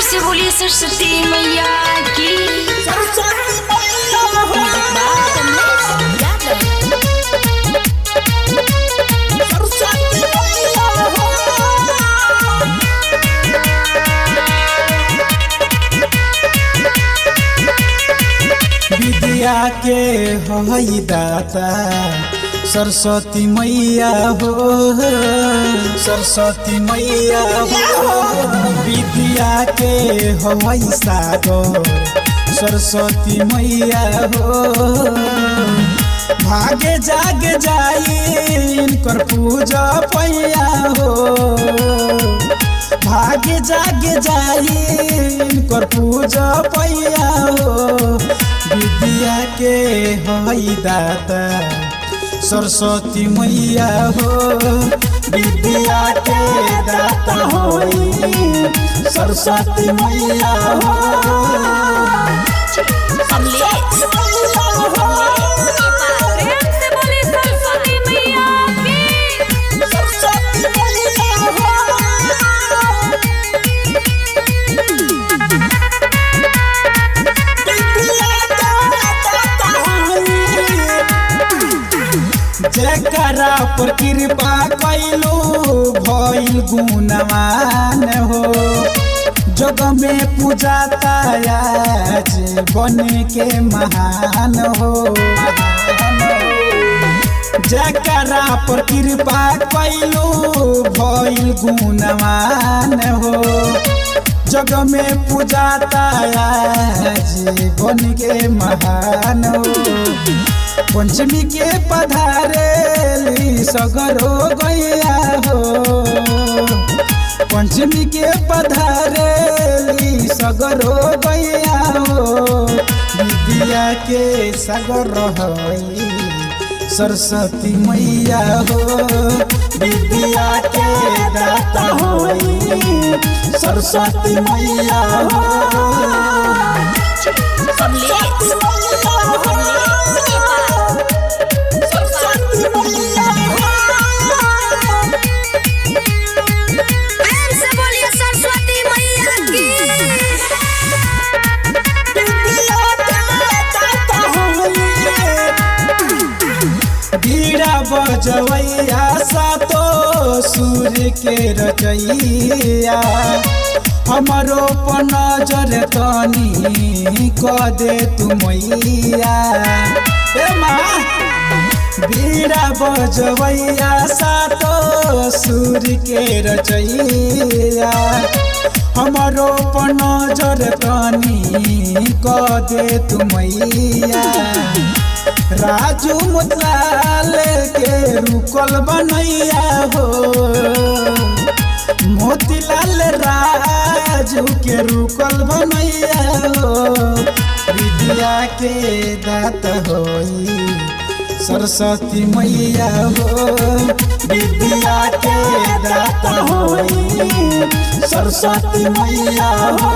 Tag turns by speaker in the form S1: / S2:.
S1: से बोलिए सरस्वती मैया की।
S2: विद्या के होई दाता सरस्वती मैया हो, सरस्वती मैया हो। विद्या के होई सागर सरस्वती मैया हो। भागे जाग जाई इनकर पूजा पैया हो, भागे जाग जाई इनकर पूजा पैया हो। विद्या के होई दाता सरस्वती मैया हो, विद्या के दाता होई सरस्वती मैया हो। जकरा पर कृपा कैलू भइल गुणवान हो, जग में पूजाता आज बन के महान हो। जकरा पर कृपा कैलू भइल गुणवान हो, जग में पूजाता आज बन के महान हो। पंचमी के पधारेली सगरो गैया हो, पंचमी के पधारेली सगरो गैया हो। विद्या के सागर होई सरस्वती मैया हो, विद्या के दाता होई सरस्वती मैया हो। बीड़ा बजवैया सातो सूर्य के रचैया, हमरो पर नजर तनी क दे तू मैया। बीड़ा बजवैया सातो सूर्य के रचैया, हमरो पर नजर तनी क दे तू मैया। राजू मुतलाल के रुकल बनैया हो, मोतीलाल राजू के रुकल बनैया हो। विद्या के दात होई सरस्वती मैया हो, विद्या के दात होई सरस्वती मैया हो।